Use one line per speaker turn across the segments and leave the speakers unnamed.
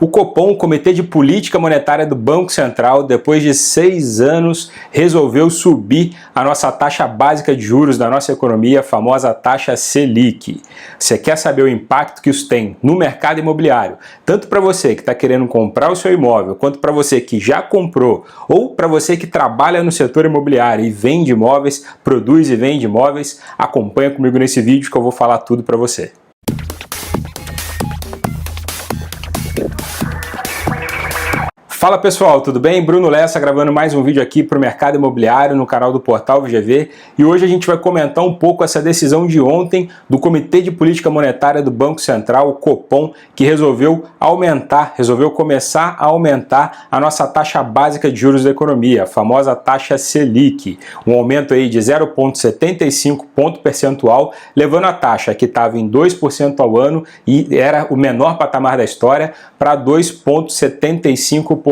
O Copom, o Comitê de Política Monetária do Banco Central, depois de 6 anos, resolveu subir a nossa taxa básica de juros da nossa economia, a famosa taxa Selic. Você quer saber o impacto que isso tem no mercado imobiliário, tanto para você que está querendo comprar o seu imóvel, quanto para você que já comprou, ou para você que trabalha no setor imobiliário e vende imóveis, produz e vende imóveis? Acompanha comigo nesse vídeo que eu vou falar tudo para você. Fala pessoal, tudo bem? Bruno Lessa gravando mais um vídeo aqui para o mercado imobiliário no canal do Portal VGV, e hoje a gente vai comentar um pouco essa decisão de ontem do Comitê de Política Monetária do Banco Central, o Copom, que resolveu começar a aumentar a nossa taxa básica de juros da economia, a famosa taxa Selic, um aumento aí de 0,75 ponto percentual, levando a taxa que estava em 2% ao ano e era o menor patamar da história para 2,75%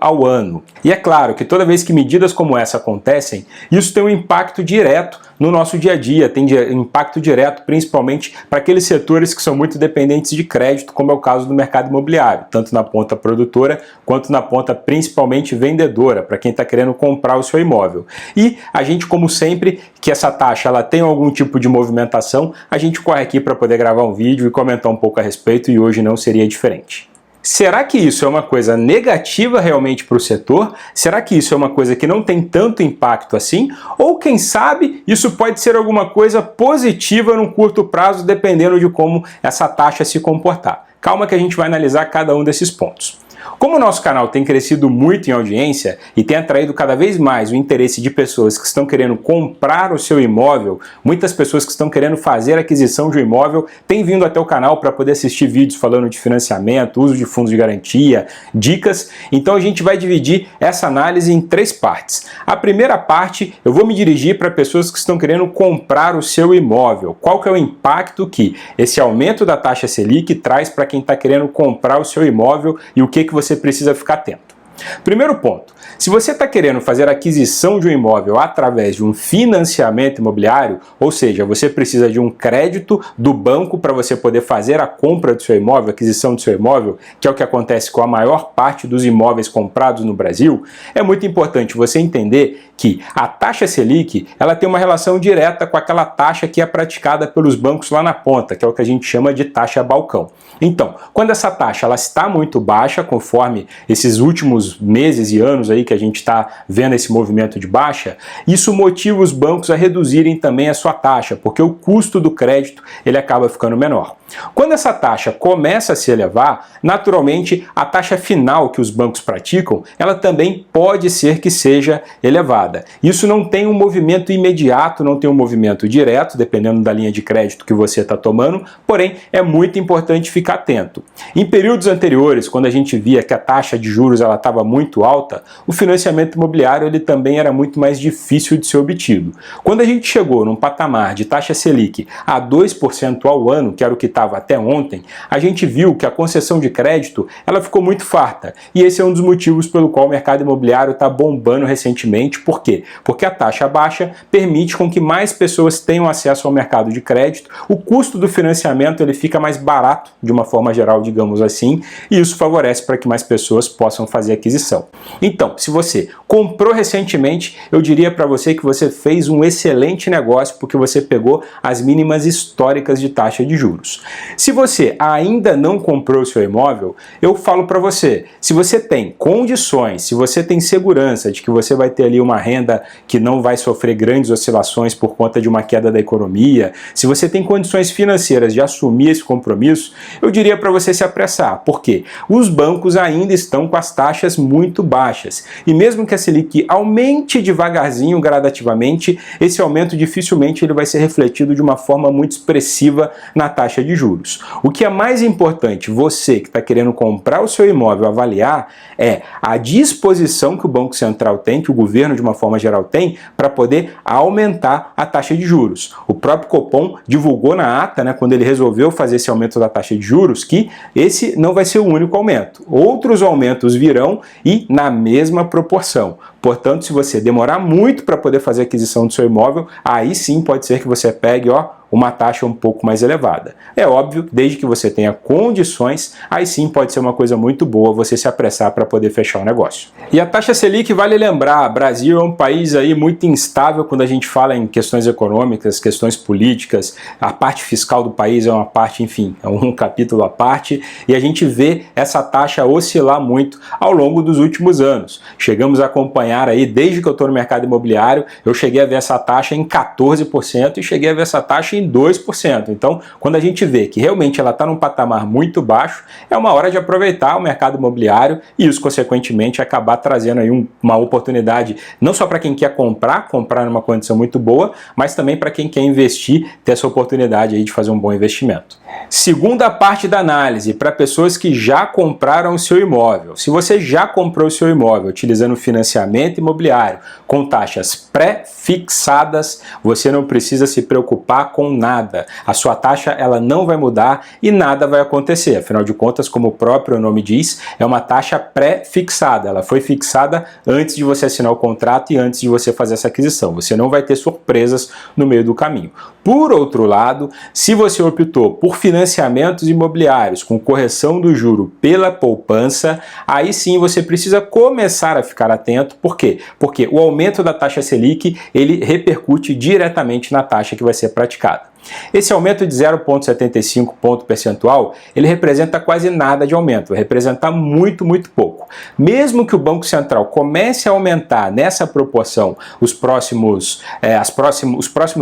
ao ano. E é claro que toda vez que medidas como essa acontecem, isso tem um impacto direto no nosso dia a dia, tem impacto direto principalmente para aqueles setores que são muito dependentes de crédito, como é o caso do mercado imobiliário, tanto na ponta produtora quanto na ponta principalmente vendedora, para quem está querendo comprar o seu imóvel. E a gente, como sempre, que essa taxa ela tem algum tipo de movimentação, a gente corre aqui para poder gravar um vídeo e comentar um pouco a respeito, e hoje não seria diferente. Será que isso é uma coisa negativa realmente para o setor? Será que isso é uma coisa que não tem tanto impacto assim? Ou quem sabe isso pode ser alguma coisa positiva num curto prazo, dependendo de como essa taxa se comportar? Calma que a gente vai analisar cada um desses pontos. Como o nosso canal tem crescido muito em audiência e tem atraído cada vez mais o interesse de pessoas que estão querendo comprar o seu imóvel, muitas pessoas que estão querendo fazer a aquisição de um imóvel têm vindo até o canal para poder assistir vídeos falando de financiamento, uso de fundos de garantia, dicas. Então a gente vai dividir essa análise em 3 partes. A primeira parte eu vou me dirigir para pessoas que estão querendo comprar o seu imóvel. Qual que é o impacto que esse aumento da taxa Selic traz para quem está querendo comprar o seu imóvel e o que você precisa ficar atento. Primeiro ponto, se você está querendo fazer a aquisição de um imóvel através de um financiamento imobiliário, ou seja, você precisa de um crédito do banco para você poder fazer a compra do seu imóvel, a aquisição do seu imóvel, que é o que acontece com a maior parte dos imóveis comprados no Brasil, é muito importante você entender que a taxa Selic ela tem uma relação direta com aquela taxa que é praticada pelos bancos lá na ponta, que é o que a gente chama de taxa balcão. Então, quando essa taxa ela está muito baixa, conforme esses últimos meses e anos aí que a gente está vendo esse movimento de baixa, isso motiva os bancos a reduzirem também a sua taxa, porque o custo do crédito ele acaba ficando menor. Quando essa taxa começa a se elevar, naturalmente a taxa final que os bancos praticam, ela também pode ser que seja elevada. Isso não tem um movimento imediato, não tem um movimento direto, dependendo da linha de crédito que você está tomando, porém é muito importante ficar atento. Em períodos anteriores, quando a gente via que a taxa de juros ela estava muito alta, o financiamento imobiliário ele também era muito mais difícil de ser obtido. Quando a gente chegou num patamar de taxa Selic a 2% ao ano, que era o que estava até ontem, a gente viu que a concessão de crédito ela ficou muito farta, e esse é um dos motivos pelo qual o mercado imobiliário está bombando recentemente. Por quê? Porque a taxa baixa permite com que mais pessoas tenham acesso ao mercado de crédito, o custo do financiamento ele fica mais barato, de uma forma geral, digamos assim, e isso favorece para que mais pessoas possam fazer aquisição. Então, se você comprou recentemente, eu diria para você que você fez um excelente negócio, porque você pegou as mínimas históricas de taxa de juros. Se você ainda não comprou o seu imóvel, eu falo para você, se você tem condições, se você tem segurança de que você vai ter ali uma renda que não vai sofrer grandes oscilações por conta de uma queda da economia, se você tem condições financeiras de assumir esse compromisso, eu diria para você se apressar, porque os bancos ainda estão com as taxas muito baixas, e mesmo que a Selic aumente devagarzinho, gradativamente, esse aumento dificilmente ele vai ser refletido de uma forma muito expressiva na taxa de juros. O que é mais importante você que está querendo comprar o seu imóvel avaliar é a disposição que o Banco Central tem, que o governo de uma forma geral tem, para poder aumentar a taxa de juros. O próprio Copom divulgou na ata, quando ele resolveu fazer esse aumento da taxa de juros, que esse não vai ser o único aumento. Outros aumentos virão e na mesma proporção. Portanto, se você demorar muito para poder fazer a aquisição do seu imóvel, aí sim pode ser que você pegue, uma taxa um pouco mais elevada. É óbvio, desde que você tenha condições, aí sim pode ser uma coisa muito boa você se apressar para poder fechar o negócio. E a taxa Selic, vale lembrar, o Brasil é um país aí muito instável quando a gente fala em questões econômicas, questões políticas, a parte fiscal do país é uma parte, enfim, é um capítulo à parte, e a gente vê essa taxa oscilar muito ao longo dos últimos anos. Chegamos a acompanhar aí, desde que eu estou no mercado imobiliário, eu cheguei a ver essa taxa em 14% e cheguei a ver essa taxa em 2%. Então, quando a gente vê que realmente ela está num patamar muito baixo, é uma hora de aproveitar o mercado imobiliário e isso, consequentemente, acabar trazendo aí uma oportunidade, não só para quem quer comprar numa condição muito boa, mas também para quem quer investir, ter essa oportunidade aí de fazer um bom investimento. Segunda parte da análise, para pessoas que já compraram o seu imóvel. Se você já comprou o seu imóvel utilizando financiamento imobiliário com taxas pré-fixadas, você não precisa se preocupar com nada. A sua taxa ela não vai mudar e nada vai acontecer. Afinal de contas, como o próprio nome diz, é uma taxa pré-fixada. Ela foi fixada antes de você assinar o contrato e antes de você fazer essa aquisição. Você não vai ter surpresas no meio do caminho. Por outro lado, se você optou por financiamentos imobiliários com correção do juro pela poupança, aí sim você precisa começar a ficar atento. Por quê? Porque o aumento da taxa Selic, ele repercute diretamente na taxa que vai ser praticada. Esse aumento de 0,75 ponto percentual, ele representa quase nada de aumento, vai representar muito, muito pouco. Mesmo que o Banco Central comece a aumentar nessa proporção os próximos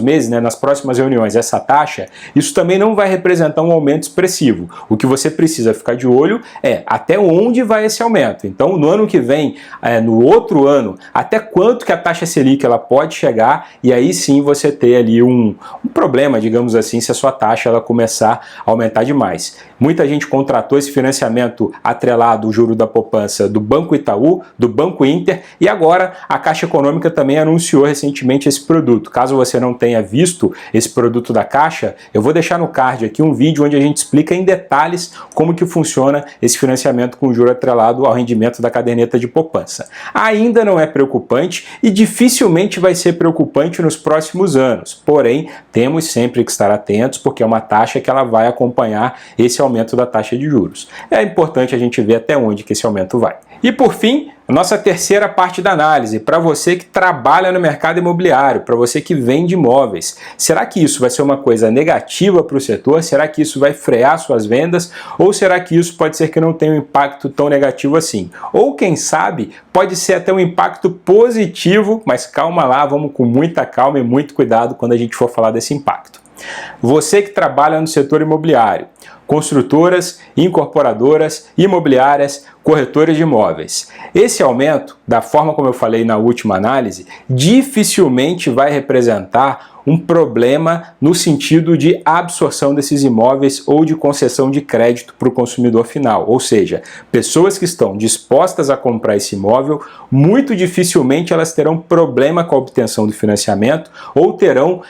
meses, nas próximas reuniões, essa taxa, isso também não vai representar um aumento expressivo. O que você precisa ficar de olho é até onde vai esse aumento. Então, no ano que vem, no outro ano, até quanto que a taxa Selic ela pode chegar, e aí sim você ter ali um problema, digamos assim, se a sua taxa ela começar a aumentar demais. Muita gente contratou esse financiamento atrelado ao juro da poupança do Banco Itaú, do Banco Inter, e agora a Caixa Econômica também anunciou recentemente esse produto. Caso você não tenha visto esse produto da Caixa, eu vou deixar no card aqui um vídeo onde a gente explica em detalhes como que funciona esse financiamento com juro atrelado ao rendimento da caderneta de poupança. Ainda não é preocupante e dificilmente vai ser preocupante nos próximos anos, porém, temos sempre que estar atentos porque é uma taxa que ela vai acompanhar esse aumento da taxa de juros. É importante a gente ver até onde que esse aumento vai. E por fim, a nossa terceira parte da análise, para você que trabalha no mercado imobiliário, para você que vende imóveis. Será que isso vai ser uma coisa negativa para o setor? Será que isso vai frear suas vendas? Ou será que isso pode ser que não tenha um impacto tão negativo assim? Ou quem sabe, pode ser até um impacto positivo, mas calma lá, vamos com muita calma e muito cuidado quando a gente for falar desse impacto. Você que trabalha no setor imobiliário, construtoras, incorporadoras, imobiliárias, corretores de imóveis. Esse aumento, da forma como eu falei na última análise, dificilmente vai representar um problema no sentido de absorção desses imóveis ou de concessão de crédito para o consumidor final. Ou seja, pessoas que estão dispostas a comprar esse imóvel, muito dificilmente elas terão problema com a obtenção do financiamento ou terão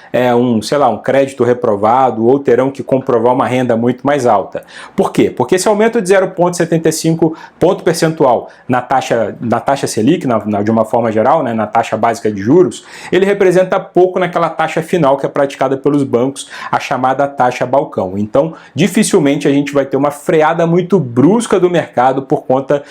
um crédito reprovado ou terão que comprovar uma renda muito mais alta. Por quê? Porque esse aumento de 0,75 ponto percentual na taxa Selic, de uma forma geral, na taxa básica de juros, ele representa pouco naquela taxa final que é praticada pelos bancos, a chamada taxa balcão. Então, dificilmente a gente vai ter uma freada muito brusca do mercado por conta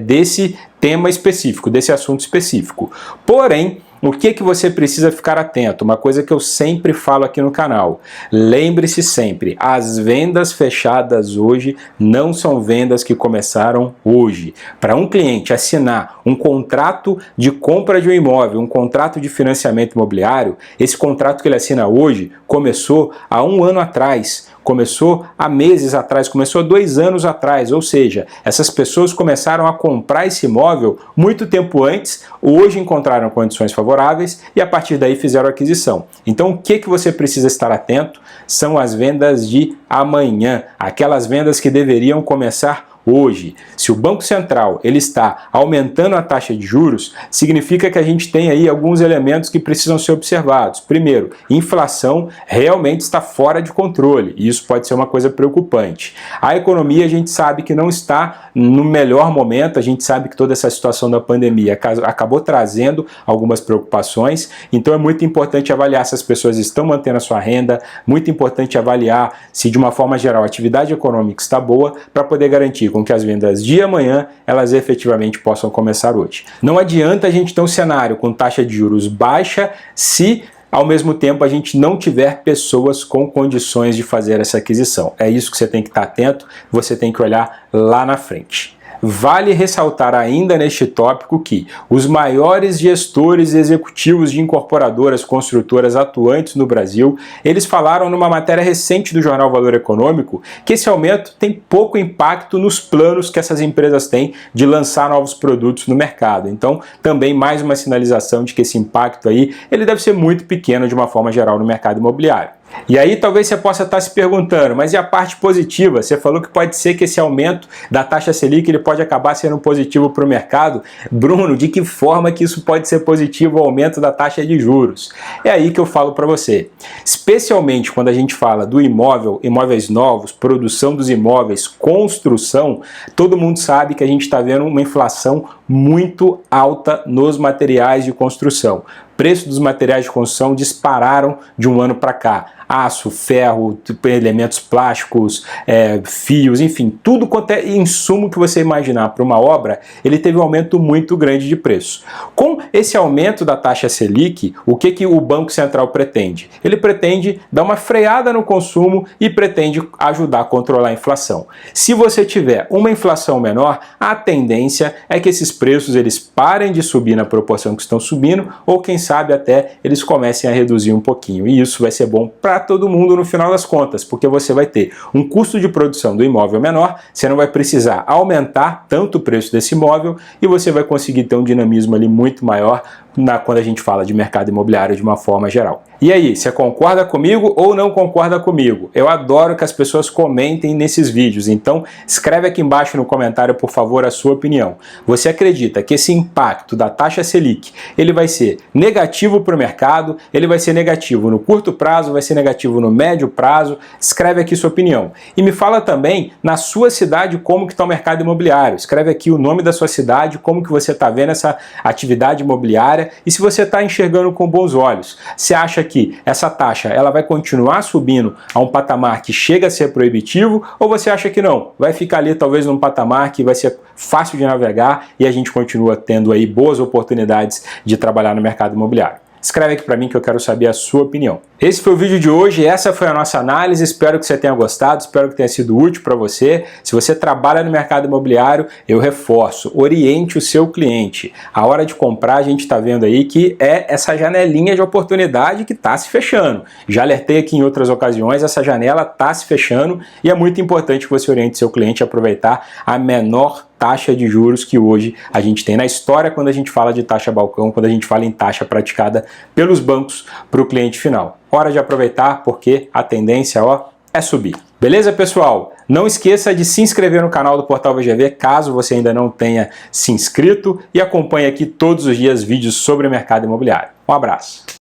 desse tema específico, desse assunto específico. Porém, o que você precisa ficar atento? Uma coisa que eu sempre falo aqui no canal. Lembre-se sempre, as vendas fechadas hoje não são vendas que começaram hoje. Para um cliente assinar um contrato de compra de um imóvel, um contrato de financiamento imobiliário, esse contrato que ele assina hoje começou há 1 ano atrás. Começou há meses atrás, começou há 2 anos atrás, ou seja, essas pessoas começaram a comprar esse imóvel muito tempo antes, hoje encontraram condições favoráveis e a partir daí fizeram a aquisição. Então o que você precisa estar atento são as vendas de amanhã, aquelas vendas que deveriam começar hoje, se o Banco Central ele está aumentando a taxa de juros, significa que a gente tem aí alguns elementos que precisam ser observados. Primeiro, inflação realmente está fora de controle, e isso pode ser uma coisa preocupante. A economia a gente sabe que não está no melhor momento, a gente sabe que toda essa situação da pandemia acabou trazendo algumas preocupações, então é muito importante avaliar se as pessoas estão mantendo a sua renda, muito importante avaliar se de uma forma geral a atividade econômica está boa, para poder garantir com que as vendas de amanhã elas efetivamente possam começar hoje. Não adianta a gente ter um cenário com taxa de juros baixa se ao mesmo tempo a gente não tiver pessoas com condições de fazer essa aquisição. É isso que você tem que estar atento, você tem que olhar lá na frente. Vale ressaltar ainda neste tópico que os maiores gestores executivos de incorporadoras construtoras atuantes no Brasil, eles falaram numa matéria recente do jornal Valor Econômico que esse aumento tem pouco impacto nos planos que essas empresas têm de lançar novos produtos no mercado. Então, também mais uma sinalização de que esse impacto aí, ele deve ser muito pequeno de uma forma geral no mercado imobiliário. E aí talvez você possa estar se perguntando, mas e a parte positiva? Você falou que pode ser que esse aumento da taxa Selic ele pode acabar sendo positivo para o mercado. Bruno, de que forma que isso pode ser positivo ao aumento da taxa de juros? É aí que eu falo para você. Especialmente quando a gente fala do imóvel, imóveis novos, produção dos imóveis, construção, todo mundo sabe que a gente está vendo uma inflação muito alta nos materiais de construção. O preço dos materiais de construção dispararam de um ano para cá. Aço, ferro, elementos plásticos, fios, enfim, tudo quanto é insumo que você imaginar para uma obra, ele teve um aumento muito grande de preço. Com esse aumento da taxa Selic, o que o Banco Central pretende? Ele pretende dar uma freada no consumo e pretende ajudar a controlar a inflação. Se você tiver uma inflação menor, a tendência é que esses preços eles parem de subir na proporção que estão subindo, ou quem sabe até eles comecem a reduzir um pouquinho. E isso vai ser bom para todo mundo no final das contas, porque você vai ter um custo de produção do imóvel menor, você não vai precisar aumentar tanto o preço desse imóvel e você vai conseguir ter um dinamismo ali muito maior quando a gente fala de mercado imobiliário de uma forma geral. E aí, você concorda comigo ou não concorda comigo? Eu adoro que as pessoas comentem nesses vídeos, então escreve aqui embaixo no comentário, por favor, a sua opinião. Você acredita que esse impacto da taxa Selic, ele vai ser negativo para o mercado, ele vai ser negativo no curto prazo, vai ser negativo no médio prazo? Escreve aqui sua opinião. E me fala também, na sua cidade, como que está o mercado imobiliário. Escreve aqui o nome da sua cidade, como que você está vendo essa atividade imobiliária, e se você está enxergando com bons olhos. Você acha que essa taxa ela vai continuar subindo a um patamar que chega a ser proibitivo, ou você acha que não? Vai ficar ali talvez num patamar que vai ser fácil de navegar e a gente continua tendo aí boas oportunidades de trabalhar no mercado imobiliário. Escreve aqui para mim que eu quero saber a sua opinião. Esse foi o vídeo de hoje, essa foi a nossa análise, espero que você tenha gostado, espero que tenha sido útil para você. Se você trabalha no mercado imobiliário, eu reforço, oriente o seu cliente. A hora de comprar a gente está vendo aí que é essa janelinha de oportunidade que está se fechando. Já alertei aqui em outras ocasiões, essa janela está se fechando e é muito importante que você oriente seu cliente a aproveitar a menor taxa de juros que hoje a gente tem na história quando a gente fala de taxa balcão, quando a gente fala em taxa praticada pelos bancos para o cliente final. Hora de aproveitar porque a tendência é subir. Beleza, pessoal? Não esqueça de se inscrever no canal do Portal VGV caso você ainda não tenha se inscrito e acompanhe aqui todos os dias vídeos sobre o mercado imobiliário. Um abraço.